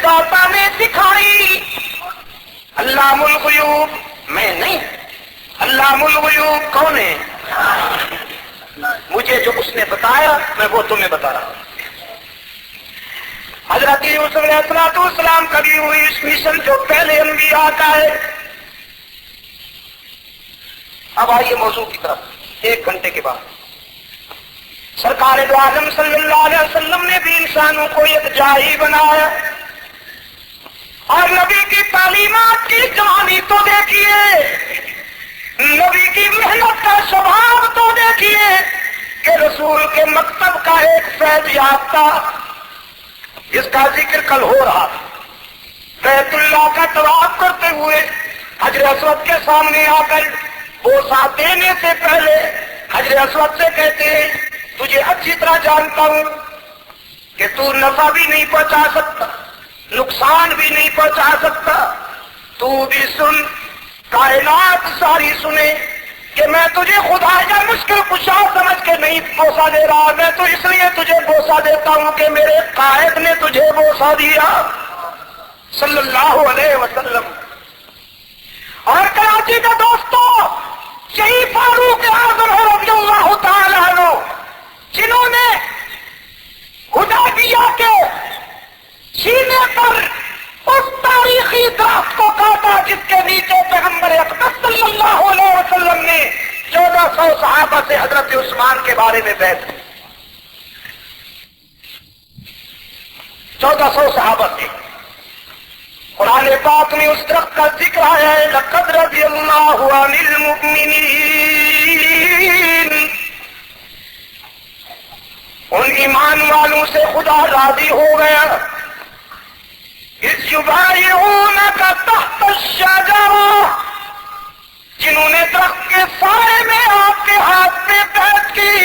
داتا نے سکھائی. علام الغیوب میں نہیں. علام الغیوب کون ہے؟ مجھے جو اس نے بتایا میں وہ تمہیں بتا رہا ہوں. حضرت یوسف علیہ السلام کبھی ہوئی اس مشن جو پہلے انبیاء کا ہے. اب آئیے موضوع کی طرف. 1 گھنٹے کے بعد سرکار دو عالم صلی اللہ علیہ وسلم نے بھی انسانوں کو یکجائی بنایا اور نبی کی تعلیمات کی جوانی تو دیکھیے, نبی کی محنت کا سبھاؤ تو دیکھیے کہ رسول کے مکتب کا ایک فیض یافتہ جس کا ذکر کل ہو رہا تھا, بیت اللہ کا طواف کرتے ہوئے حجر اسود کے سامنے آ کر بوسہ دینے سے پہلے حجر اسود سے کہتے ہیں تجھے اچھی طرح جانتا ہوں کہ تو نفع بھی نہیں پہنچا سکتا, نقصان بھی نہیں پہنچا سکتا. تو بھی سن, کائنات ساری سنے کہ میں تجھے خدا یا مشکل کشا سمجھ کے نہیں بوسہ دے رہا. میں تو اس لیے تجھے بوسہ دیتا ہوں کہ میرے قائد نے تجھے بوسہ دیا صلی اللہ علیہ وسلم. اور کراچی کا دوستو, یہی فاروق اعظم رضی اللہ تعالی عنہ جنہوں نے حدیبیہ کے سینے پر اس تاریخی درخت کو کاٹا جس کے نیچے پیغمبر اقدس صلی اللہ علیہ وسلم نے 1400 صحابہ سے حضرت عثمان کے بارے میں بیعت کی. 1400 صحابہ سے قرآن پاک میں اس درخت کا ذکر آیا ہے, لقد رضی اللہ عن المؤمنین, ان ایمان والوں سے خدا راضی ہو گیا اس یبایعونک تحت الشجرہ, جنہوں نے درخت کے سائے میں آپ کے ہاتھ میں بیعت کی.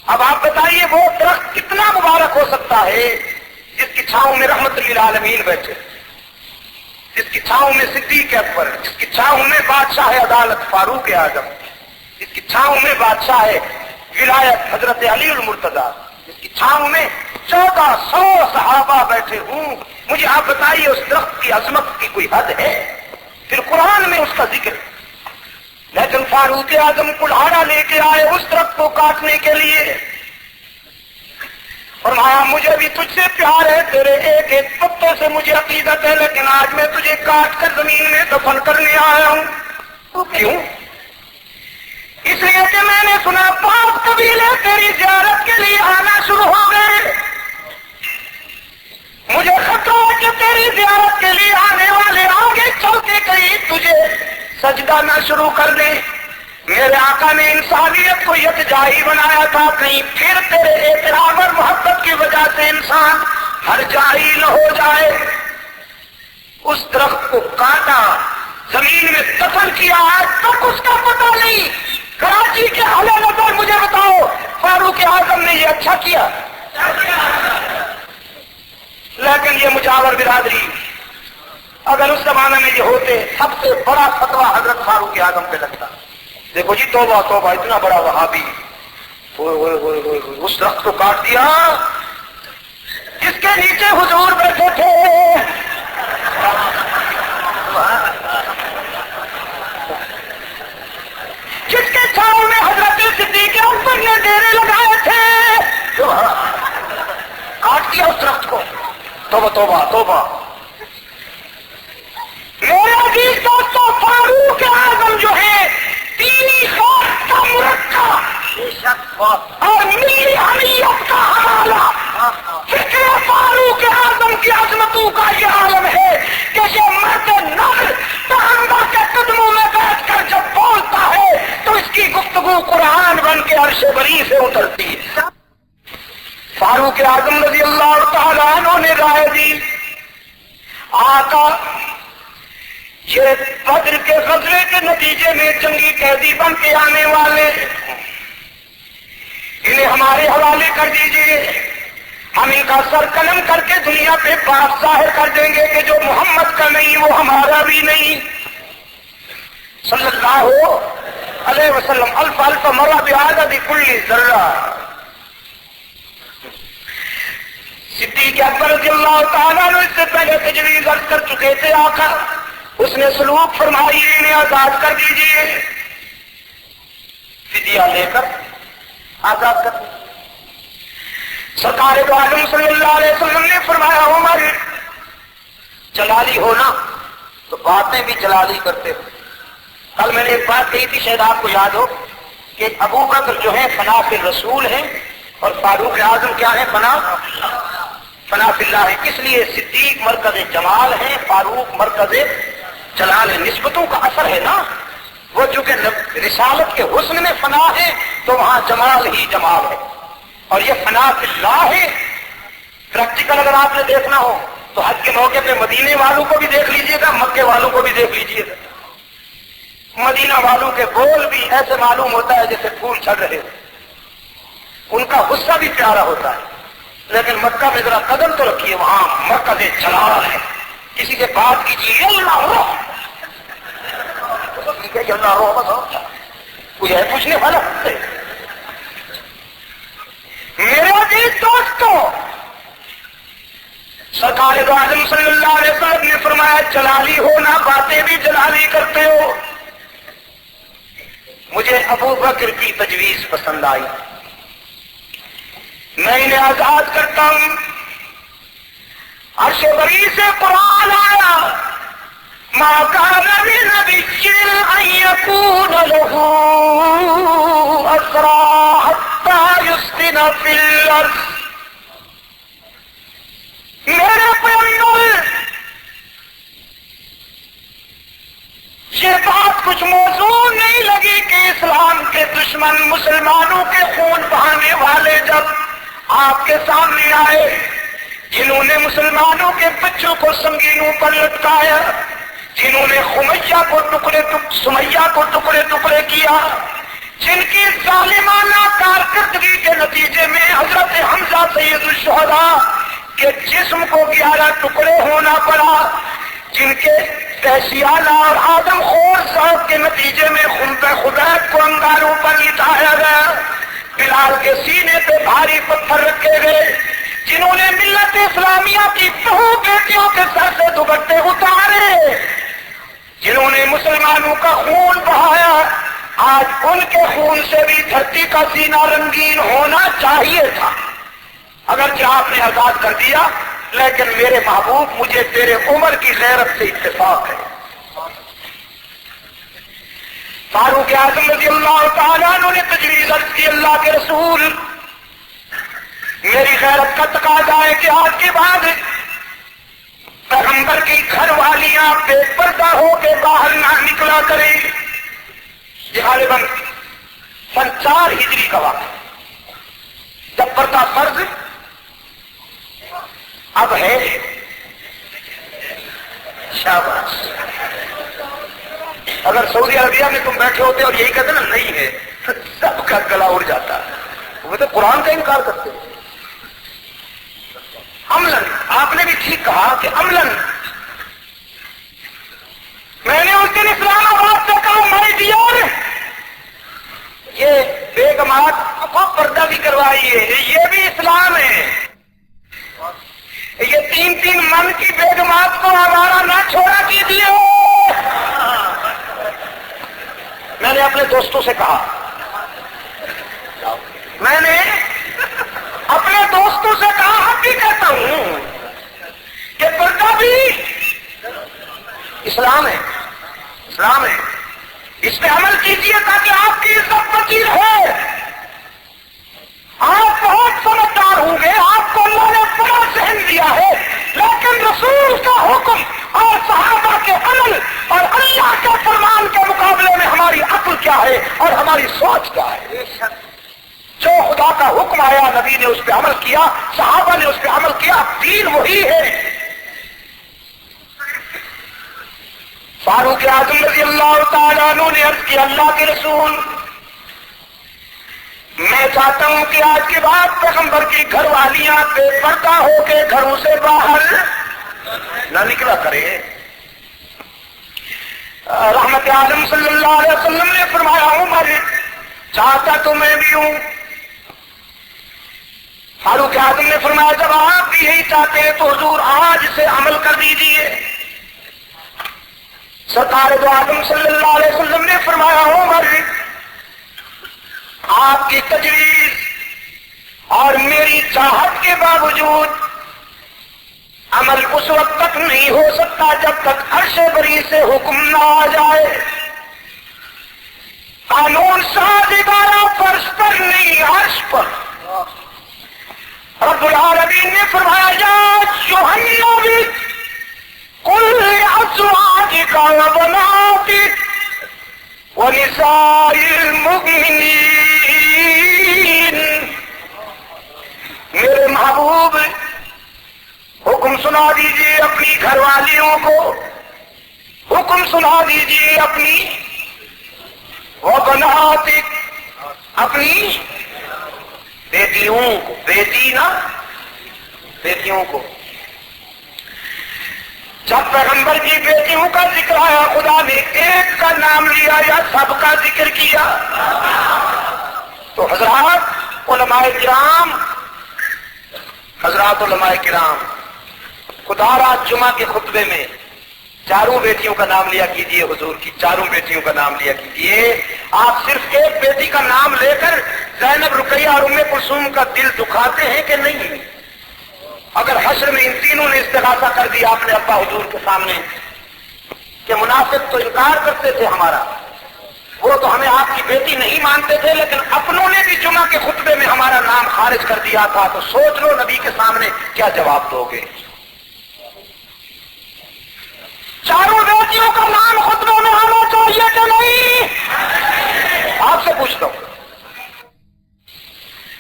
اب آپ بتائیے وہ درخت کتنا مبارک ہو سکتا ہے جس کی چھاؤں میں رحمت للعالمین بیٹھے, جس کی چھاؤں میں صدیق اکبر, جس کی چھاؤں میں بادشاہ عدالت فاروق اعظم, جس کی چھاؤں میں بادشاہ ولایت حضرت علی المرتضیٰ, جس کی چھاؤں میں 1400 صحابہ بیٹھے ہوں. مجھے آپ بتائیے اس درخت کی عظمت کی کوئی حد ہے؟ پھر قرآن میں اس کا ذکر, لیکن فاروق اعظم کلہاڑا لے کے آئے اس درخت کو کاٹنے کے لیے. اور ہاں مجھے بھی تجھ سے پیار ہے, تیرے ایک ایک پتے سے مجھے عقیدت ہے, لیکن آج میں تجھے کاٹ کر زمین میں دفن کرنے آیا ہوں. تو کیوں؟ اس لیے کہ میں نے سنا پاک قبیلے تیری زیارت کے لیے آنا شروع ہو گئے. مجھے خطرہ ہے کہ تیری زیارت کے لیے آنے والے آگے چل کے کہیں تجھے سجدہ نہ شروع کر دیں. میرے آقا نے انسانیت کو یکجائی بنایا تھا, کہیں پھر تیرے احترام اور محبت کی وجہ سے انسان ہر جائی نہ ہو جائے. اس درخت کو کاٹا, زمین میں دفن کیا, آج تک اس کا پتہ نہیں. کراچی کے حوالے نظر مجھے بتاؤ فاروق اعظم نے یہ اچھا کیا؟ لیکن یہ مجاور برادری, اگر اس زمانے میں یہ ہوتے سب سے بڑا فتویٰ حضرت فاروق اعظم پہ لگتا. دیکھو جی توبہ توبہ, اتنا بڑا وہابی, اس درخت کو کاٹ دیا جس کے نیچے حضور بیٹھے تھے. جس کے چھاؤں میں حضرت صدیق اکبر نے ڈیرے لگائے تھے, کاٹ دیا اس درخت کو. توبہ توبہ توبہ. میرے عزیز دوستو, فاروق اعظم جو ہے دینی خاص کا مرکب اور ملی حمیت کا حوالہ, فکر فاروق اعظم کی عظمتوں کا یہ عالم ہے کہ یہ مرد نر پیغمبر کے قدموں میں بیٹھ کر جب بولتا ہے تو اس کی گفتگو قرآن بن کے عرش بری سے اترتی ہے. فاروق اعظم رضی اللہ تعالیٰ عنہ نے رائے دی, آقا یہ بدر کے غزوے کے نتیجے میں جنگی قیدی بن کے آنے والے, انہیں ہمارے حوالے کر دیجئے, ہم ان کا سر قلم کر کے دنیا پہ بات ظاہر کر دیں گے کہ جو محمد کا نہیں وہ ہمارا بھی نہیں صلی اللہ علیہ وسلم. الف الف مرہ بعدد کل ذرہ. صدیق اکبر رضی اللہ تعالیٰ عنہ اس سے پہلے تجویز عرض کر چکے تھے آقا، اس نے سلوک فرمائی انہیں آزاد کر دیجیے، فدیہ لے کر آزاد کر دیجیے۔ سرکار دو عالم صلی اللہ علیہ وسلم نے فرمایا عمر جلالی ہونا تو باتیں بھی جلالی کرتے ہو۔ کل میں نے ایک بات کہی تھی، شاید آپ کو یاد ہو، کہ ابو بکر جو ہے فنا فی الرسول ہیں اور فاروق اعظم کیا ہے؟ فنا فی اللہ ہے۔ اس لیے صدیق مرکز جمال ہیں، فاروق مرکز جلال ہے۔ نسبتوں کا اثر ہے نا، وہ چونکہ رسالت کے حسن میں فنا ہے تو وہاں جمال ہی جمال ہے، اور یہ فنا فی اللہ ہے۔ پریکٹیکل اگر آپ نے دیکھنا ہو تو حج کے موقع پہ مدینے والوں کو بھی دیکھ لیجئے گا، مکے والوں کو بھی دیکھ لیجئے گا۔ مدینہ والوں کے بول بھی ایسے معلوم ہوتا ہے جیسے پھول چڑھ رہے ہو، ان کا غصہ بھی پیارا ہوتا ہے، لیکن مکہ میں ذرا قدم تو رکھیے، وہاں مرکز جلال ہے۔ کسی سے بات کیجیے اللہ ہو، ٹھیک ہے اللہ ہو، بس کوئی ہے پوچھنے والا؟ میرے عزیز دوستو، سرکار دو عالم صلی اللہ علیہ وسلم نے فرمایا جلالی ہونا، باتیں بھی جلالی کرتے ہو۔ مجھے ابو بکر کی تجویز پسند آئی، میں انہیں آزاد کرتا ہوں۔ عرش بری سے قرآن آیا، ما کان لنبی ان یکون له اسری حتی یسکن فی الارض۔ میرے پیغمبر، یہ بات کچھ موزوں نہیں لگی کہ اسلام کے دشمن مسلمانوں کے خون بہانے والے جب آپ کے سامنے آئے، جنہوں نے مسلمانوں کے بچوں کو سنگینوں پر لٹکایا، جنہوں نے سمیہ کو ٹکڑے ٹکڑے کیا، جن کی ظالمانہ کارکردگی کے نتیجے میں حضرت حمزہ سید الشہداء کے جسم کو 11 ٹکڑے ہونا پڑا، جن کے تحسیالہ اور آدم خور ذوق کے نتیجے میں خنب خبیب کو انگاروں پر لٹایا گیا، بلال کے سینے پہ بھاری پتھر رکھے گئے، جنہوں نے ملت اسلامیہ کی بہو بیٹیوں کے سر سے دوپٹے اتارے، جنہوں نے مسلمانوں کا خون بہایا، آج ان کے خون سے بھی دھرتی کا سینہ رنگین ہونا چاہیے تھا۔ اگرچہ آپ نے آزاد کر دیا، لیکن میرے محبوب مجھے تیرے عمر کی غیرت سے اتفاق ہے۔ فاروق اعظم رضی اللہ تعالیٰ عنہ نے تجویز عرض کی، اللہ کے رسول، میری غیرت کا تقاضا ہے کہ آج کے بعد پیغمبر کی گھر والیاں بے پردہ ہو کے باہر نہ نکلا کریں۔ یہ غالباً سن 4 ہجری کا واقعہ، جب پردہ فرض اب ہے۔ شاباش، اگر سعودی عربیہ میں تم بیٹھے ہوتے اور یہی کہتے نا نہیں ہے، سب کا گلا اڑ جاتا۔ وہ تو قرآن کا انکار کرتے۔ عملاً آپ نے بھی ٹھیک کہا کہ عملاً میں نے اس دن اسلام آباد سے کہا مائی ڈیئر، یہ بیگمات کو پردہ بھی کروائیے، یہ بھی اسلام ہے۔ یہ 3 من کی بیگمات کو آوارہ نہ چھوڑا کیجیے۔ میں نے اپنے دوستوں سے کہا، میں نے اپنے دوستوں سے کہا، اب بھی کہتا ہوں کہ پردہ بھی اسلام ہے، اسلام ہے، اس پہ عمل کیجیے تاکہ آپ کی عزت بچی رہے۔ آپ بہت سمجھدار ہوں گے، آپ کو اللہ نے بڑا ذہن دیا ہے، لیکن رسول کا حکم اور صحابہ کے عمل اور اللہ کے فرمان کے مقابلے میں ہماری عقل کیا ہے اور ہماری سوچ کیا ہے؟ جو خدا کا حکم آیا نبی نے اس پہ عمل کیا، صحابہ نے اس پہ عمل کیا، دین وہی ہے۔ فاروق اعظم رضی اللہ تعالیٰ عنہ نے عرض کیا، اللہ کے رسول، میں چاہتا ہوں کہ آج کے بعد پیغمبر کی گھر والیاں بے پردہ ہو کے گھروں سے باہر نہ نکلا کرے۔ رحمت عالم صلی اللہ علیہ وسلم نے فرمایا، عمر چاہتا تو میں بھی ہوں۔ فاروق اعظم نے فرمایا، جب آپ بھی یہی چاہتے ہیں تو حضور آج سے عمل کر دیجیے۔ سرکار دو عالم صلی اللہ علیہ وسلم نے فرمایا عمر آپ کی تجویز اور میری چاہت کے باوجود عمل اس وقت تک نہیں ہو سکتا جب تک عرش بری سے حکم نہ آ جائے۔ قانون ساز ادارہ فرش پر نہیں عرش پر۔ رب العالمین نے فرمایا یا ایھا النبی قل لأزواجک وبناتک ونساء المؤمنین، میرے محبوب حکم سنا دیجیے اپنی گھر والیوں کو، حکم سنا دیجیے اپنی وبناتک، اپنی بیٹیوں کو، بیٹی نا بیٹیوں کو۔ جب پیغمبر کی بیٹیوں کا ذکر آیا خدا نے ایک کا نام لیا یا سب کا ذکر کیا؟ تو حضرات علماء کرام، حضرات علماء کرام، خدا رات جمعہ کے خطبے میں چاروں بیٹیوں کا نام لیا کیجئے، حضور کی چاروں بیٹیوں کا نام لیا کیجئے۔ آپ صرف ایک بیٹی کا نام لے کر زینب، رقیہ اور ام کلثوم کا دل دکھاتے ہیں کہ نہیں؟ اگر حشر میں ان تینوں نے استغاثہ کر دیا اپنے ابا حضور کے سامنے کہ منافق تو انکار کرتے تھے ہمارا، وہ تو ہمیں آپ کی بیٹی نہیں مانتے تھے، لیکن اپنوں نے بھی جمعہ کے خطبے میں ہمارا نام خارج کر دیا تھا، تو سوچ لو نبی کے سامنے کیا جواب دو گے؟ چاروں بیٹیوں کا نام خطبے میں آنا چاہیے کہ نہیں؟ آپ سے پوچھتا ہوں۔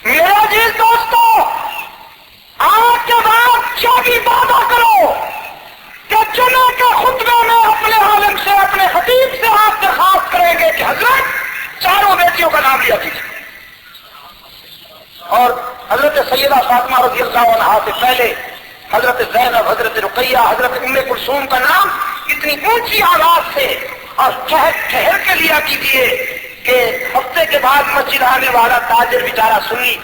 میرے عزیز دوستو، آج کے بعد جو بھی وعدہ کرو کہ جمعہ کے خطبے میں اپنے عالم سے، اپنے خطیب سے آپ درخواست کریں گے کہ حضرت چاروں بیٹیوں کا نام لیا کیجیے، اور حضرت سیدہ فاطمہ رضی اللہ عنہا سے پہلے حضرت زینب، حضرت رقیہ، حضرت ام کلثوم کا نام اتنی اونچی آواز سے اور ٹھہر کے لیا کیجیے کہ ہفتے کے بعد مسجد آنے والا تاجر بیچارہ سنی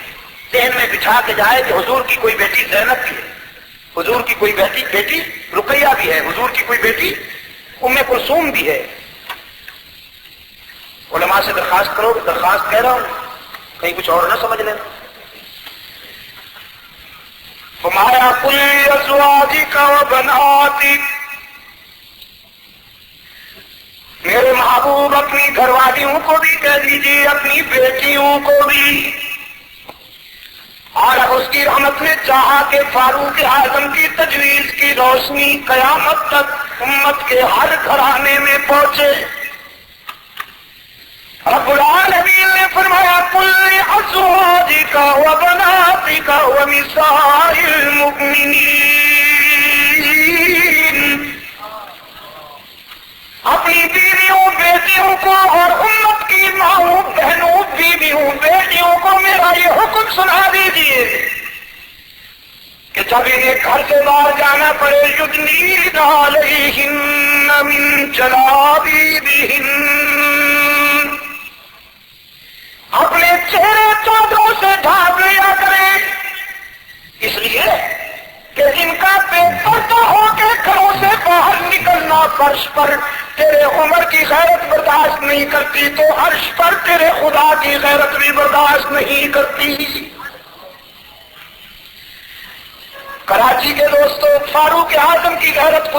ذہن میں بٹھا کے جائے کہ حضور کی کوئی بیٹی زینب بھی ہے، حضور کی کوئی بیٹی رقیہ بھی ہے، حضور کی کوئی بیٹی ام کلثوم بھی ہے۔ علماء سے درخواست کرو، درخواست کہہ رہا ہوں، کہیں کچھ اور نہ سمجھ لینا۔ فرمایا قل لأزواجک وبناتک، میرے محبوب اپنی گھر والیوں کو بھی کہہ دیجیے، اپنی بیٹیوں کو بھی، اور اب اس کی رحمت نے چاہا کہ فاروق اعظم کی تجویز کی روشنی قیامت تک امت کے ہر گھرانے میں پہنچے۔ رب العالمین نے فرمایا قل لأزواجک وبناتک ونساء المؤمنین، اپنی بیویوں، بیٹیوں کو اور امت کی ماؤں، بہنوں، بیویوں، بیٹیوں کو میرا یہ حکم سنا دیجیے کہ جب انہیں گھر سے باہر جانا پڑے یدنین علیہن من جلابیبہن، اپنے چہرے چادروں سے ڈھانپ لیا کریں، اس لیے کہ ان کا بے پردہ ہو کے گھروں سے باہر نکلنا فرش پر تیرے عمر کی غیرت برداشت نہیں کرتی تو عرش پر تیرے خدا کی غیرت بھی برداشت نہیں کرتی۔ کراچی کے دوستوں، فاروق اعظم کی غیرت